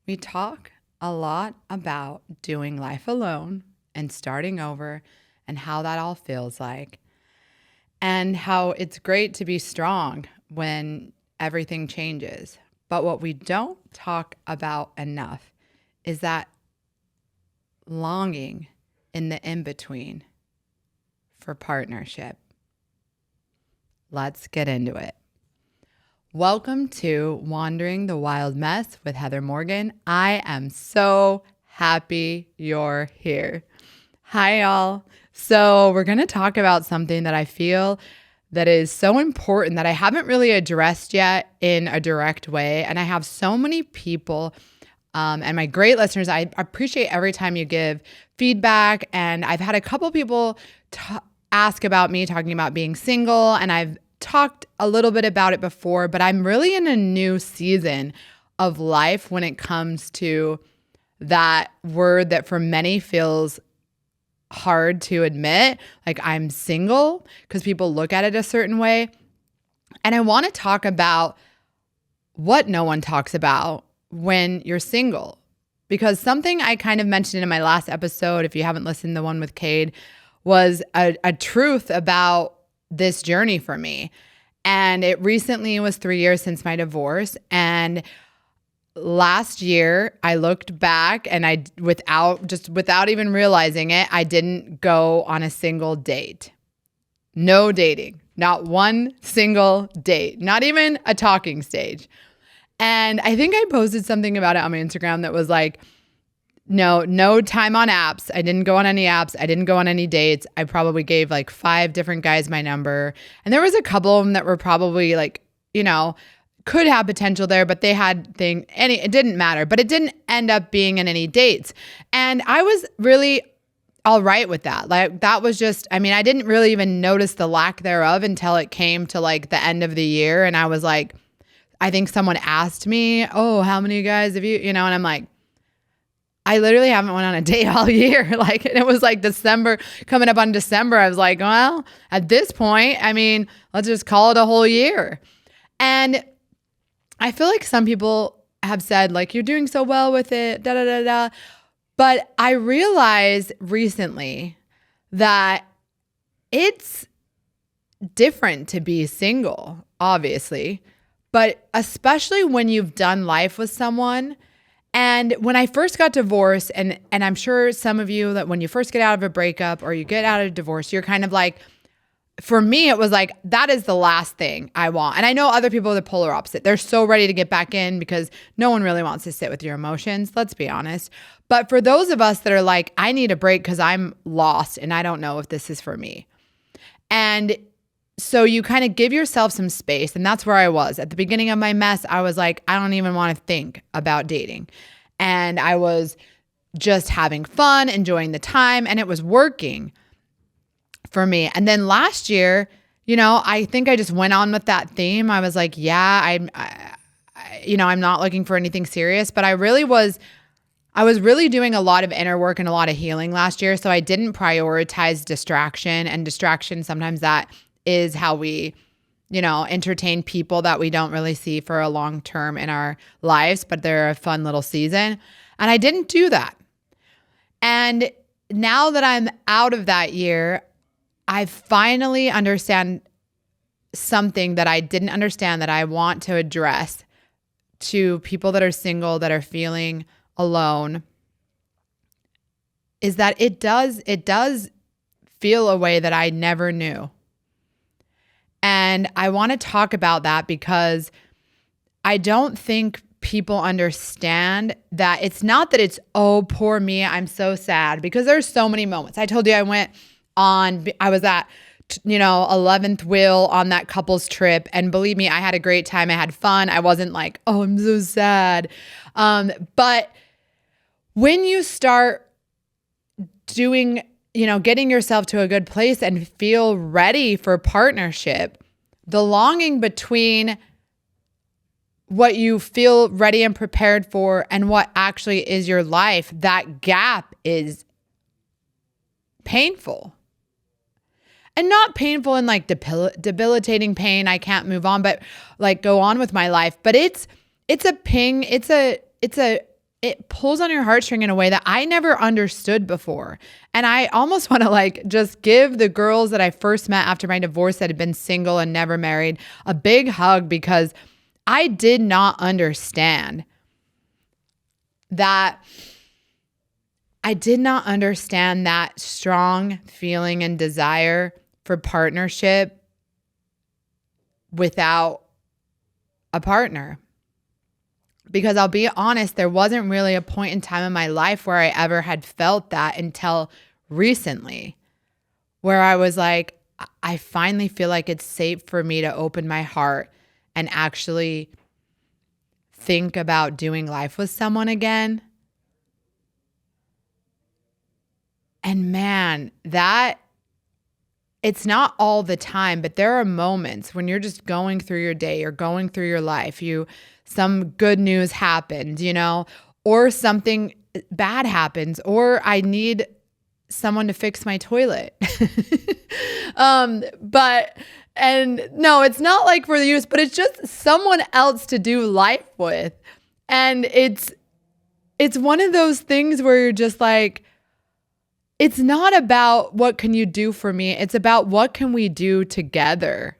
We talk a lot about doing life alone and starting over and how that all feels like, and how it's great to be strong when everything changes. But what we don't talk about enough is that longing in the in-between for partnership. Let's get into it. Welcome to Wandering the Wild Mess with Heather Morgan. I am so happy you're here. Hi, y'all. So we're going to talk about something that I feel that is so important that I haven't really addressed yet in a direct way. And I have so many people and my great listeners. I appreciate every time you give feedback. And I've had a couple people ask about me talking about being single, and I've talked a little bit about it before, but I'm really in a new season of life when it comes to that word that for many feels hard to admit. Like, I'm single, because people look at it a certain way. And I want to talk about what no one talks about when you're single, because something I kind of mentioned in my last episode, if you haven't listened to the one with Cade, was a truth about this journey for me. And it recently was 3 years since my divorce. And last year I looked back and without even realizing it, I didn't go on a single date. No dating, not one single date, not even a talking stage. And I think I posted something about it on my Instagram that was like, no time on apps. I didn't go on any apps. I didn't go on any dates. I probably gave like 5 different guys my number. And there was a couple of them that were probably like, could have potential there, but they had it didn't matter, but it didn't end up being in any dates. And I was really all right with that. Like, that was just, I didn't really even notice the lack thereof until it came to like the end of the year. And I was like, I think someone asked me, oh, how many guys have you, and I'm like, I literally haven't went on a date all year. Like, and it was like December, coming up on December. I was like, well, at this point, let's just call it a whole year. And I feel like some people have said, like, you're doing so well with it, da da da da. But I realized recently that it's different to be single, obviously, but especially when you've done life with someone. And when I first got divorced, and I'm sure some of you, that when you first get out of a breakup or you get out of a divorce, you're kind of like, for me, it was like, that is the last thing I want. And I know other people are the polar opposite. They're so ready to get back in because no one really wants to sit with your emotions, let's be honest. But for those of us that are like, I need a break because I'm lost and I don't know if this is for me. And so you kind of give yourself some space. And that's where I was. At the beginning of my mess, I was like, I don't even want to think about dating. And I was just having fun, enjoying the time, and it was working for me. And then last year, I think I just went on with that theme. I was like, yeah, I'm not looking for anything serious, but I was really doing a lot of inner work and a lot of healing last year. So I didn't prioritize distraction, and distraction, sometimes that is how we, entertain people that we don't really see for a long term in our lives, but they're a fun little season. And I didn't do that. And now that I'm out of that year, I finally understand something that I didn't understand that I want to address to people that are single, that are feeling alone, is that it does feel a way that I never knew. And I want to talk about that because I don't think people understand that it's not that it's, oh, poor me, I'm so sad, because there's so many moments. I told you I was at, 11th wheel on that couple's trip. And believe me, I had a great time. I had fun. I wasn't like, oh, I'm so sad. But when you start doing, getting yourself to a good place and feel ready for partnership, the longing between what you feel ready and prepared for and what actually is your life, that gap is painful. And not painful in like debilitating pain, I can't move on, but like go on with my life. But it's a ping, it's a it pulls on your heartstring in a way that I never understood before. And I almost want to like just give the girls that I first met after my divorce that had been single and never married a big hug, because I did not understand that. I did not understand that strong feeling and desire for partnership without a partner. Because I'll be honest, there wasn't really a point in time in my life where I ever had felt that until recently, where I was like, I finally feel like it's safe for me to open my heart and actually think about doing life with someone again. And man, that it's not all the time, but there are moments when you're just going through your day or going through your life, some good news happens, or something bad happens, or I need someone to fix my toilet. And no, it's not like for the use, but it's just someone else to do life with. And it's one of those things where you're just like, it's not about what can you do for me. It's about what can we do together.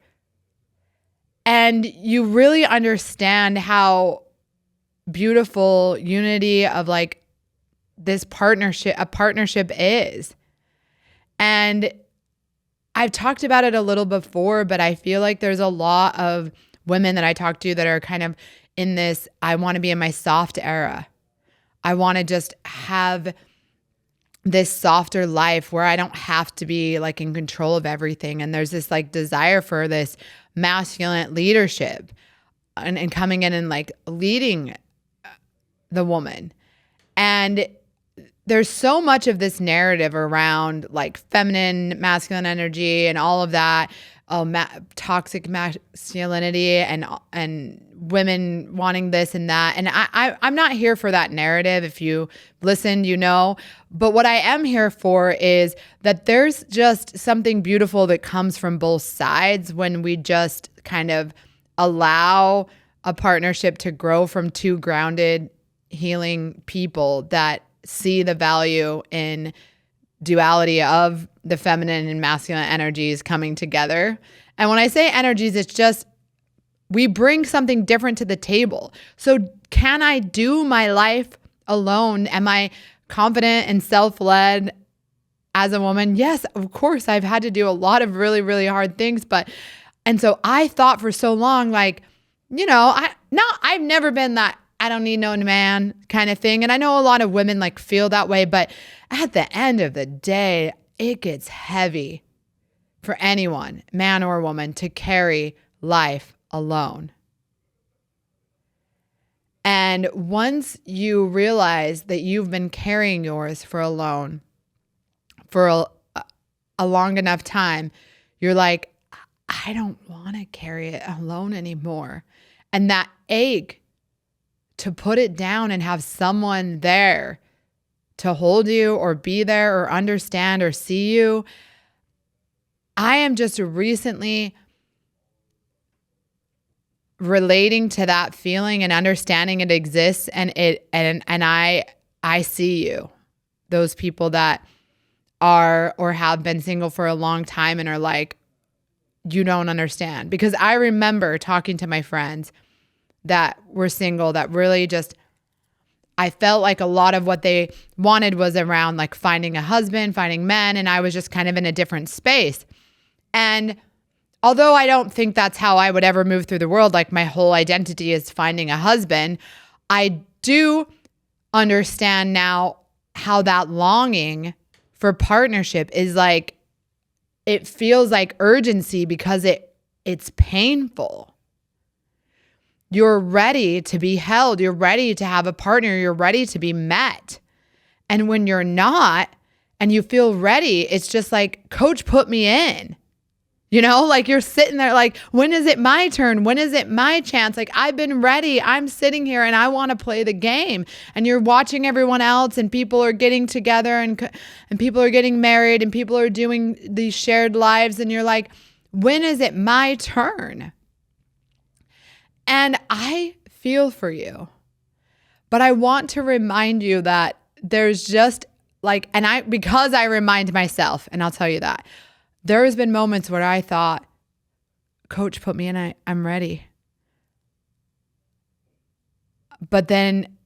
And you really understand how beautiful unity of like a partnership is. And I've talked about it a little before, but I feel like there's a lot of women that I talk to that are kind of in this, I want to be in my soft era. I want to just have this softer life where I don't have to be like in control of everything. And there's this like desire for this masculine leadership and coming in and like leading the woman. And there's so much of this narrative around like feminine, masculine energy and all of that, toxic masculinity and women wanting this and that. And I'm not here for that narrative. If you listened, but what I am here for is that there's just something beautiful that comes from both sides when we just kind of allow a partnership to grow from two grounded, healing people that see the value in duality of the feminine and masculine energies coming together. And when I say energies, it's just we bring something different to the table. So can I do my life alone? Am I confident and self-led as a woman? Yes, of course. I've had to do a lot of really, really hard things. And so I thought for so long, like, I've never been that I don't need no man kind of thing. And I know a lot of women like feel that way, but at the end of the day, it gets heavy for anyone, man or woman, to carry life alone. And once you realize that you've been carrying yours for a long enough time, you're like, I don't want to carry it alone anymore. And that ache to put it down and have someone there to hold you or be there or understand or see you. I am just recently relating to that feeling and understanding it exists, and I see you. Those people that are or have been single for a long time and are like, you don't understand. Because I remember talking to my friends that were single that really just, I felt like a lot of what they wanted was around like finding a husband, finding men, and I was just kind of in a different space. And although I don't think that's how I would ever move through the world, like my whole identity is finding a husband, I do understand now how that longing for partnership is like, it feels like urgency because it's painful. You're ready to be held. You're ready to have a partner. You're ready to be met. And when you're not and you feel ready, it's just like, coach, put me in. Like you're sitting there like, when is it my turn? When is it my chance? Like I've been ready. I'm sitting here and I want to play the game. And you're watching everyone else and people are getting together and people are getting married and people are doing these shared lives. And you're like, when is it my turn? And I feel for you. But I want to remind you that there's just like, because I remind myself, and I'll tell you that, there has been moments where I thought, Coach, put me in, I'm ready. But then,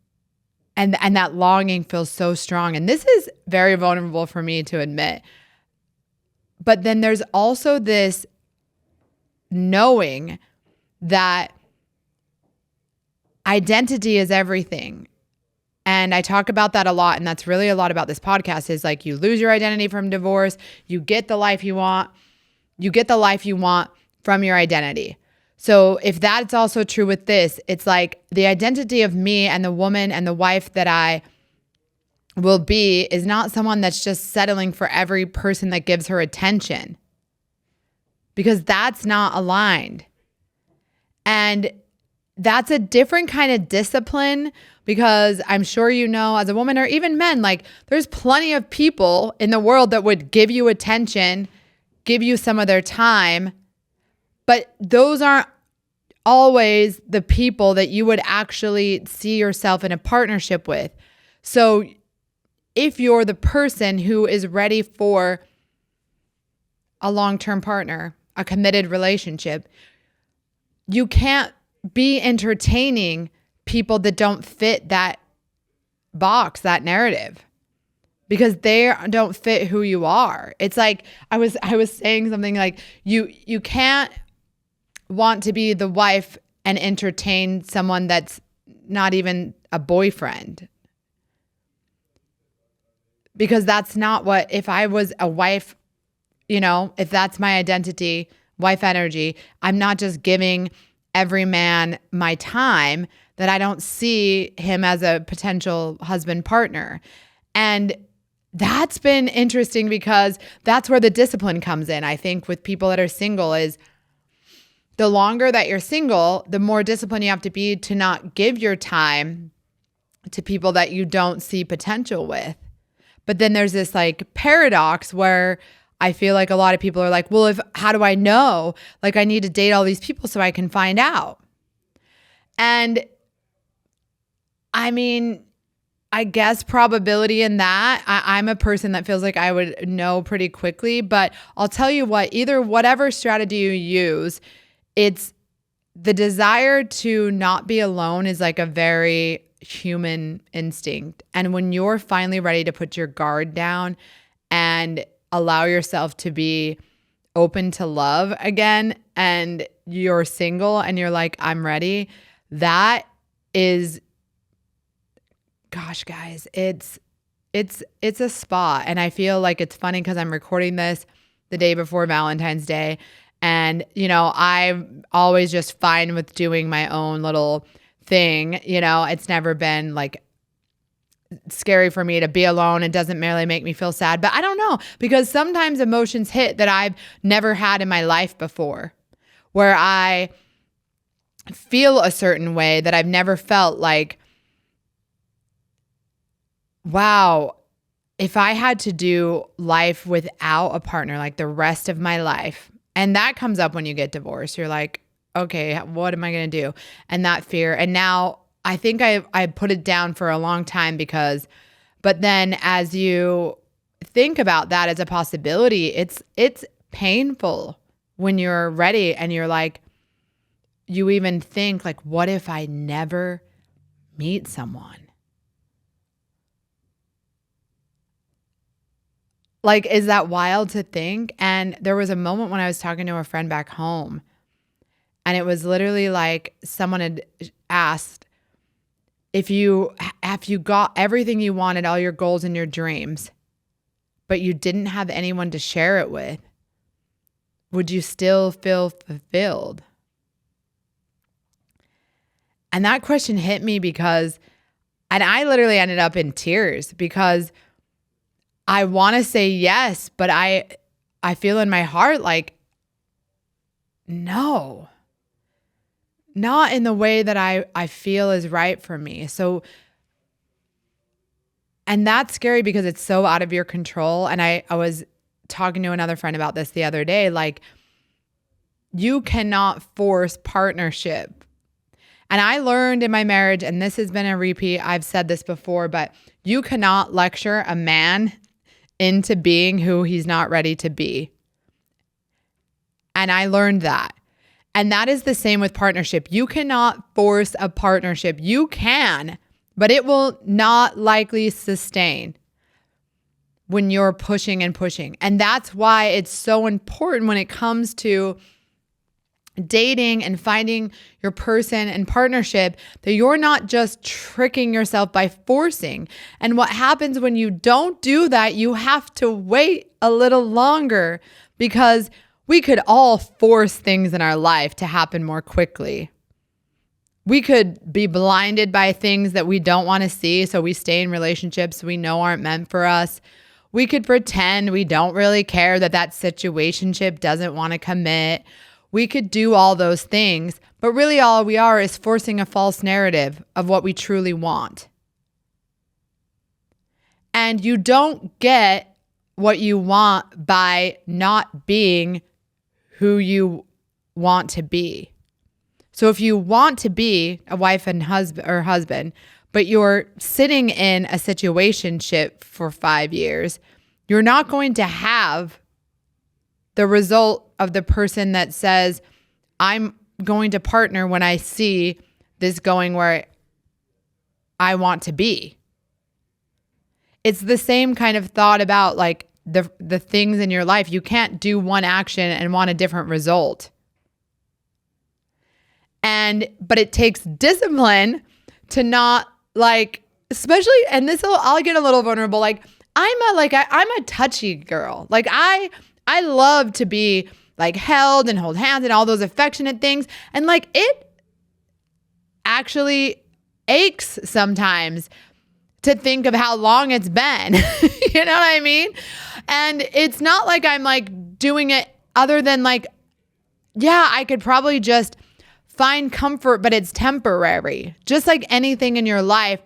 and that longing feels so strong. And this is very vulnerable for me to admit. But then there's also this knowing that identity is everything. And I talk about that a lot. And that's really a lot about this podcast is like you lose your identity from divorce. You get the life you want. You get the life you want from your identity. So if that's also true with this, it's like the identity of me and the woman and the wife that I will be is not someone that's just settling for every person that gives her attention, because that's not aligned. And that's a different kind of discipline, because I'm sure you know, as a woman or even men, like there's plenty of people in the world that would give you attention, give you some of their time, but those aren't always the people that you would actually see yourself in a partnership with. So if you're the person who is ready for a long-term partner, a committed relationship, you can't be entertaining people that don't fit that box, that narrative, because they don't fit who you are. It's like I was saying something like you can't want to be the wife and entertain someone that's not even a boyfriend, because that's not what, if I was a wife, if that's my identity, wife energy, I'm not just giving every man my time that I don't see him as a potential husband partner. And that's been interesting, because that's where the discipline comes in. I think with people that are single is the longer that you're single, the more disciplined you have to be to not give your time to people that you don't see potential with. But then there's this like paradox where I feel like a lot of people are like, well, how do I know? Like I need to date all these people so I can find out. And I mean, I guess probability in that, I'm a person that feels like I would know pretty quickly, but I'll tell you what, either whatever strategy you use, it's the desire to not be alone is like a very human instinct. And when you're finally ready to put your guard down and allow yourself to be open to love again, and you're single and you're like, I'm ready, that is, gosh, guys, it's a spot. And I feel like it's funny because I'm recording this the day before Valentine's Day. And, I'm always just fine with doing my own little thing. It's never been like scary for me to be alone. It doesn't really make me feel sad. But I don't know, because sometimes emotions hit that I've never had in my life before, where I feel a certain way that I've never felt, like, wow, if I had to do life without a partner, like the rest of my life, and that comes up when you get divorced. You're like, okay, what am I going to do? And that fear. And now I think I put it down for a long time but then as you think about that as a possibility, it's painful when you're ready and you're like, you even think like, what if I never meet someone? Like, is that wild to think? And there was a moment when I was talking to a friend back home, and it was literally like someone had asked, if you got everything you wanted, all your goals and your dreams, but you didn't have anyone to share it with, would you still feel fulfilled? And that question hit me and I literally ended up in tears, because I want to say yes, but I feel in my heart like, no, not in the way that I feel is right for me. So, and that's scary because it's so out of your control. And I was talking to another friend about this the other day, like, you cannot force partnership. And I learned in my marriage, and this has been a repeat, I've said this before, but you cannot lecture a man into being who he's not ready to be. And I learned that. And that is the same with partnership. You cannot force a partnership. You can, but it will not likely sustain when you're pushing and pushing. And that's why it's so important when it comes to dating and finding your person and partnership that you're not just tricking yourself by forcing. And what happens when you don't do that, you have to wait a little longer, because we could all force things in our life to happen more quickly. We could be blinded by things that we don't want to see, so we stay in relationships we know aren't meant for us. We could pretend we don't really care, that situationship doesn't want to commit. We could do all those things, but really all we are is forcing a false narrative of what we truly want. And you don't get what you want by not being who you want to be. So if you want to be a wife and husband, but you're sitting in a situationship for 5 years, you're not going to have the result of the person that says, I'm going to partner when I see this going where I want to be. It's the same kind of thought about like the things in your life. You can't do one action and want a different result. But it takes discipline to not like, especially, and I'll get a little vulnerable. Like I'm a touchy girl. Like I love to be like held and hold hands and all those affectionate things. And like it actually aches sometimes to think of how long it's been. You know what I mean? And it's not like I'm like doing it other than like, yeah, I could probably just find comfort, but it's temporary. Just like anything in your life,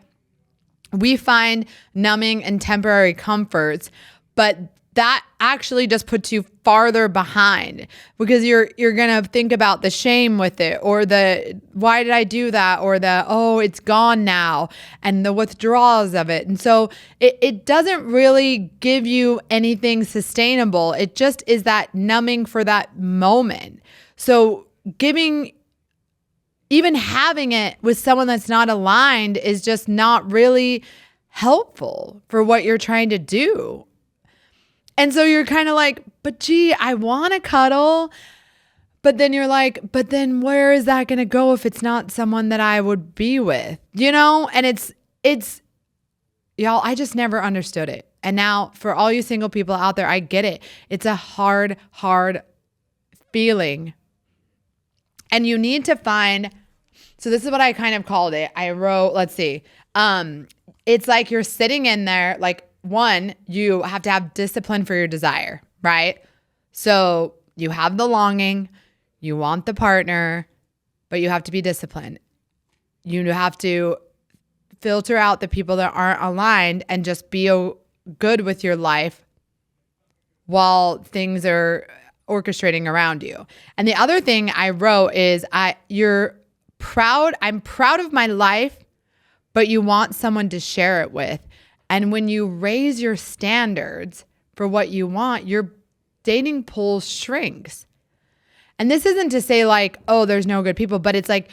we find numbing and temporary comforts, but that actually just puts you farther behind, because you're going to think about the shame with it, or the why did I do that, or the oh, it's gone now, and the withdrawals of it. And so it doesn't really give you anything sustainable. It just is that numbing for that moment. So even having it with someone that's not aligned is just not really helpful for what you're trying to do. And so you're kind of like, but gee, I want to cuddle. But then you're like, but then where is that going to go if it's not someone that I would be with? You know? And it's y'all, I just never understood it. And now for all you single people out there, I get it. It's a hard feeling. And you need to find, so this is what I kind of called it. I wrote, let's see. It's like you're sitting in there, like, one, you have to have discipline for your desire, right? So you have the longing, you want the partner, but you have to be disciplined. You have to filter out the people that aren't aligned and just be good with your life while things are orchestrating around you. And the other thing I wrote is I'm proud of my life, but you want someone to share it with. And when you raise your standards for what you want, your dating pool shrinks. And this isn't to say like, oh, there's no good people, but it's like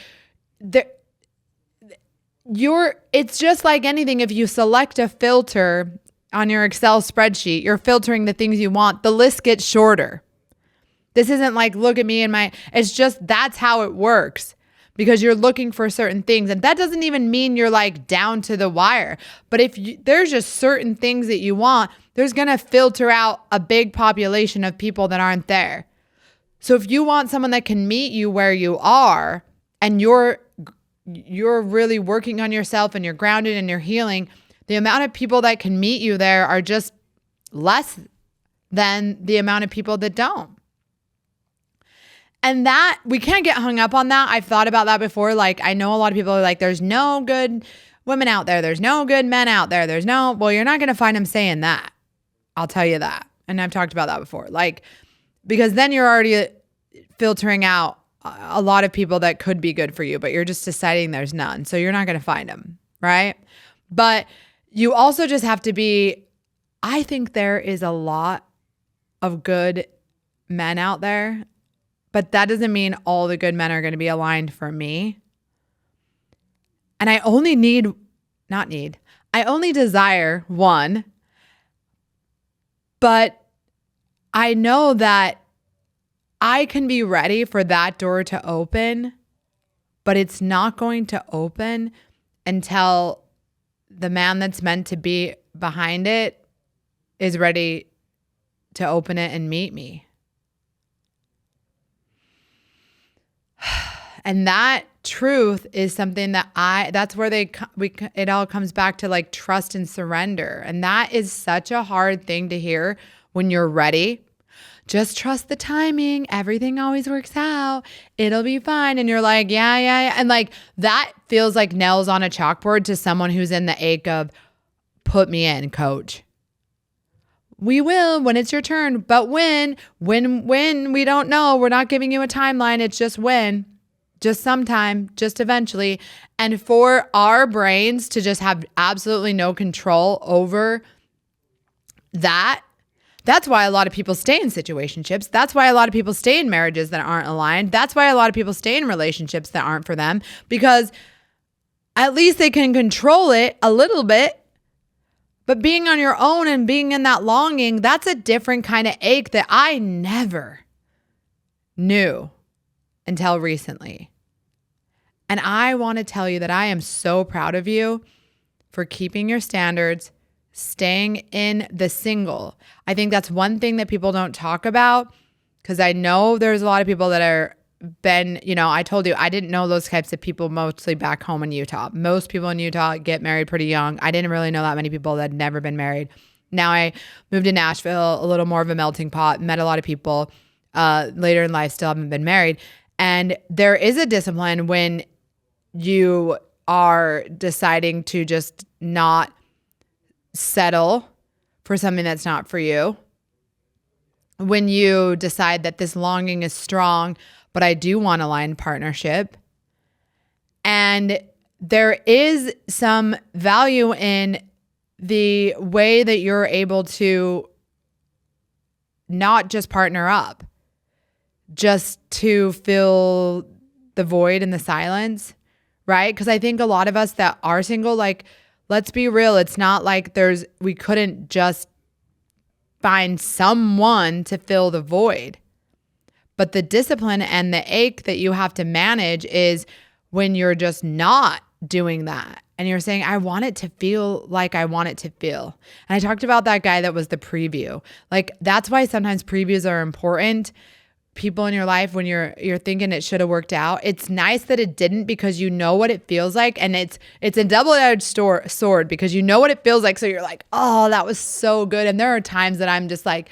it's just like anything. If you select a filter on your Excel spreadsheet, you're filtering the things you want, the list gets shorter. This isn't like, look at me it's just, that's how it works. Because you're looking for certain things. And that doesn't even mean you're like down to the wire. But if there's just certain things that you want, there's going to filter out a big population of people that aren't there. So if you want someone that can meet you where you are, and you're really working on yourself and you're grounded and you're healing, the amount of people that can meet you there are just less than the amount of people that don't. And that, we can't get hung up on that. I've thought about that before. Like, I know a lot of people are like, there's no good women out there. There's no good men out there. Well, you're not going to find them saying that. I'll tell you that. And I've talked about that before. Like, because then you're already filtering out a lot of people that could be good for you, but you're just deciding there's none. So you're not going to find them, right? But you also just have to be, I think there is a lot of good men out there, but that doesn't mean all the good men are going to be aligned for me. And I only desire one, but I know that I can be ready for that door to open, but it's not going to open until the man that's meant to be behind it is ready to open it and meet me. And that truth is something that that's where it all comes back to like trust and surrender. And that is such a hard thing to hear when you're ready. Just trust the timing. Everything always works out. It'll be fine. And you're like, yeah. And like that feels like nails on a chalkboard to someone who's in the ache of put me in, coach. We will when it's your turn. But when we don't know. We're not giving you a timeline. It's just when. Just sometime, just eventually. And for our brains to just have absolutely no control over that's why a lot of people stay in situationships. That's why a lot of people stay in marriages that aren't aligned. That's why a lot of people stay in relationships that aren't for them, because at least they can control it a little bit. But being on your own and being in that longing, that's a different kind of ache that I never knew until recently. And I want to tell you that I am so proud of you for keeping your standards, staying in the single. I think that's one thing that people don't talk about, because I know there's a lot of people that are I told you, I didn't know those types of people mostly back home in Utah. Most people in Utah get married pretty young. I didn't really know that many people that had never been married. Now I moved to Nashville, a little more of a melting pot, met a lot of people later in life, still haven't been married. And there is a discipline when you are deciding to just not settle for something that's not for you. When you decide that this longing is strong, but I do want aligned partnership. And there is some value in the way that you're able to not just partner up, just to fill the void and the silence, right? Because I think a lot of us that are single, like, let's be real. It's not like we couldn't just find someone to fill the void. But the discipline and the ache that you have to manage is when you're just not doing that. And you're saying, I want it to feel like I want it to feel. And I talked about that guy that was the preview. Like, that's why sometimes previews are important. People in your life, when you're thinking it should have worked out, it's nice that it didn't, because you know what it feels like. And it's a double-edged sword, because you know what it feels like. So you're like, oh, that was so good. And there are times that I'm just like,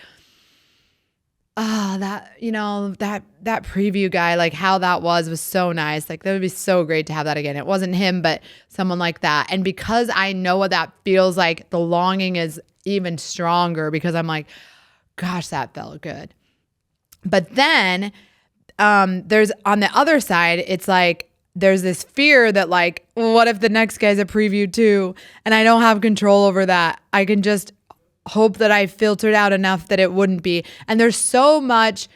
oh, that preview guy, like how that was so nice. Like, that would be so great to have that again. It wasn't him, but someone like that. And because I know what that feels like, the longing is even stronger, because I'm like, gosh, that felt good. But then there's on the other side, it's like there's this fear that like, what if the next guy's a preview too? And I don't have control over that. I can just hope that I filtered out enough that it wouldn't be. And there's so much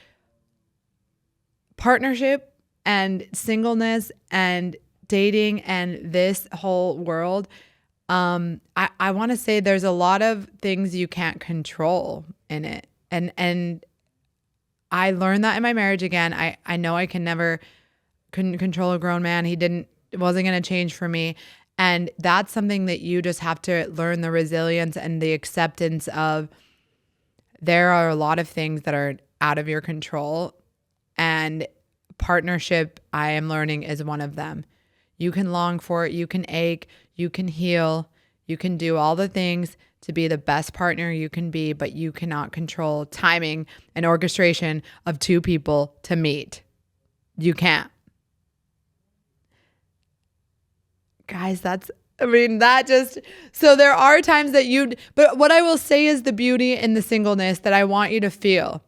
partnership and singleness and dating and this whole world. I want to say there's a lot of things you can't control in it. And I learned that in my marriage again. I know I couldn't control a grown man. It wasn't going to change for me. And that's something that you just have to learn, the resilience and the acceptance of. There are a lot of things that are out of your control, and partnership, I am learning, is one of them. You can long for it. You can ache. You can heal. You can do all the things to be the best partner you can be, but you cannot control timing and orchestration of two people to meet. You can't. Guys, so there are times that but what I will say is the beauty in the singleness that I want you to feel.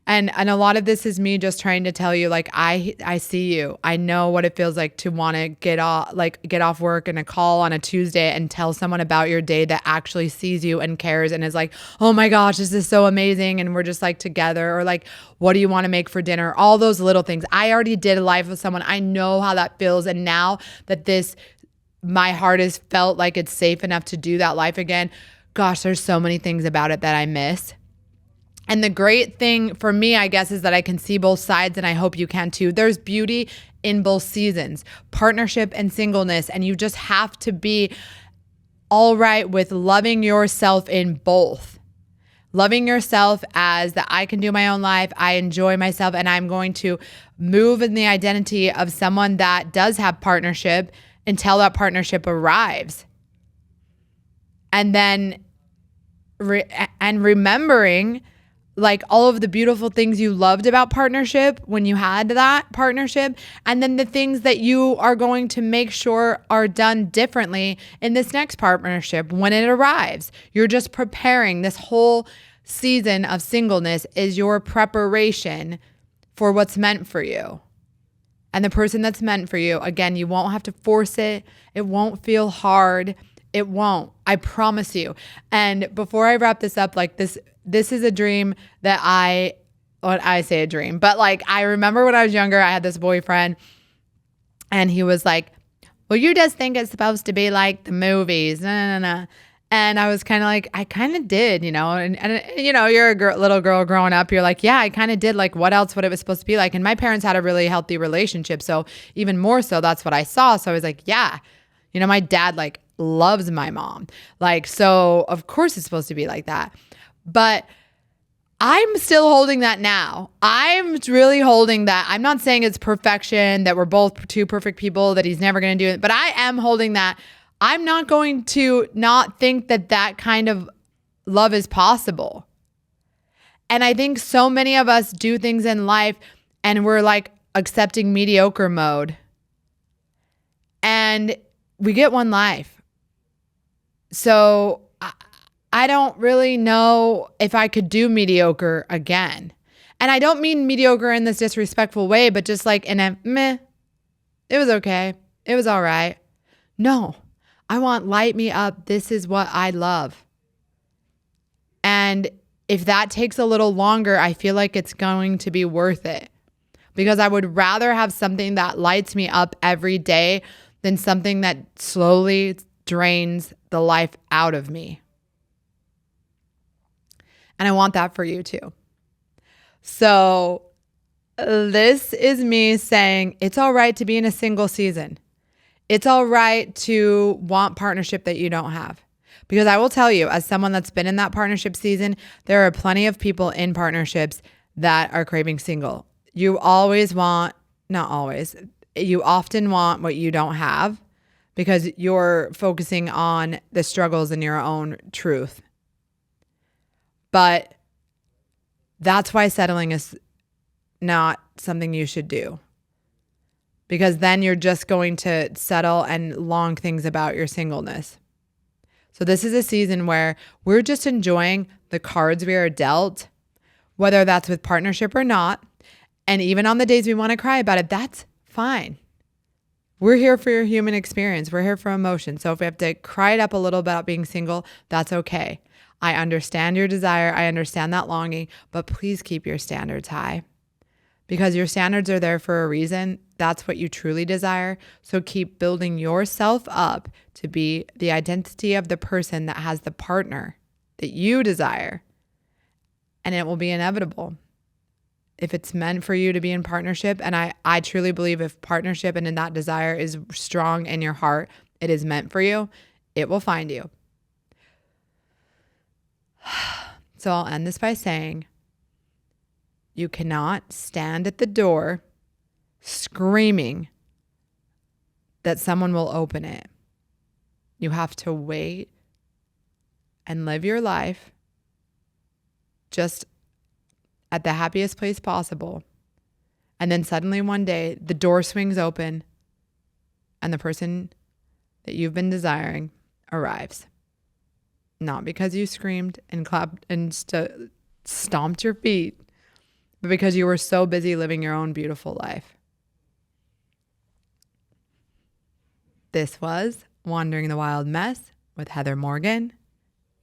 And a lot of this is me just trying to tell you, like, I see you. I know what it feels like to want to get off work and a call on a Tuesday and tell someone about your day that actually sees you and cares and is like, oh my gosh, this is so amazing. And we're just like together, or like, what do you want to make for dinner? All those little things. I already did a life with someone. I know how that feels. And now that my heart has felt like it's safe enough to do that life again, gosh, there's so many things about it that I miss. And the great thing for me, I guess, is that I can see both sides, and I hope you can too. There's beauty in both seasons, partnership and singleness, and you just have to be all right with loving yourself in both. Loving yourself as that I can do my own life, I enjoy myself, and I'm going to move in the identity of someone that does have partnership until that partnership arrives. And then remembering like all of the beautiful things you loved about partnership when you had that partnership, and then the things that you are going to make sure are done differently in this next partnership when it arrives. You're just preparing. This whole season of singleness is your preparation for what's meant for you. And the person that's meant for you, again, you won't have to force it. It won't feel hard. It won't. I promise you. And before I wrap this up, like this is a dream that I say a dream, but like I remember when I was younger, I had this boyfriend and he was like, well, you just think it's supposed to be like the movies. No. And I was kind of like, I kind of did, and you know, you're a little girl growing up. You're like, yeah, I kind of did. Like, what else would it was supposed to be like? And my parents had a really healthy relationship. So even more so, that's what I saw. So I was like, yeah, my dad like loves my mom. Like, so of course it's supposed to be like that. But I'm still holding that now. I'm really holding that. I'm not saying it's perfection, that we're both two perfect people, that he's never going to do it. But I am holding that. I'm not going to not think that kind of love is possible. And I think so many of us do things in life and we're like accepting mediocre mode. And we get one life. So I don't really know if I could do mediocre again. And I don't mean mediocre in this disrespectful way, but just like in a meh, it was okay. It was all right. No, I want light me up. This is what I love. And if that takes a little longer, I feel like it's going to be worth it, because I would rather have something that lights me up every day than something that slowly drains the life out of me. And I want that for you too. So this is me saying it's all right to be in a single season. It's all right to want partnership that you don't have. Because I will tell you, as someone that's been in that partnership season, there are plenty of people in partnerships that are craving single. You always want, not always, you often want what you don't have because you're focusing on the struggles in your own truth. But that's why settling is not something you should do. Because then you're just going to settle and long things about your singleness. So this is a season where we're just enjoying the cards we are dealt, whether that's with partnership or not. And even on the days we want to cry about it, that's fine. We're here for your human experience. We're here for emotion. So if we have to cry it up a little about being single, that's okay. I understand your desire. I understand that longing, but please keep your standards high, because your standards are there for a reason. That's what you truly desire. So keep building yourself up to be the identity of the person that has the partner that you desire. And it will be inevitable if it's meant for you to be in partnership. And I truly believe if partnership and in that desire is strong in your heart, it is meant for you, it will find you. So I'll end this by saying, you cannot stand at the door screaming that someone will open it. You have to wait and live your life just at the happiest place possible. And then suddenly one day the door swings open and the person that you've been desiring arrives. Not because you screamed and clapped and stomped your feet, but because you were so busy living your own beautiful life. This was Wandering the Wild Mess with Heather Morgan.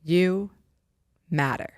You matter.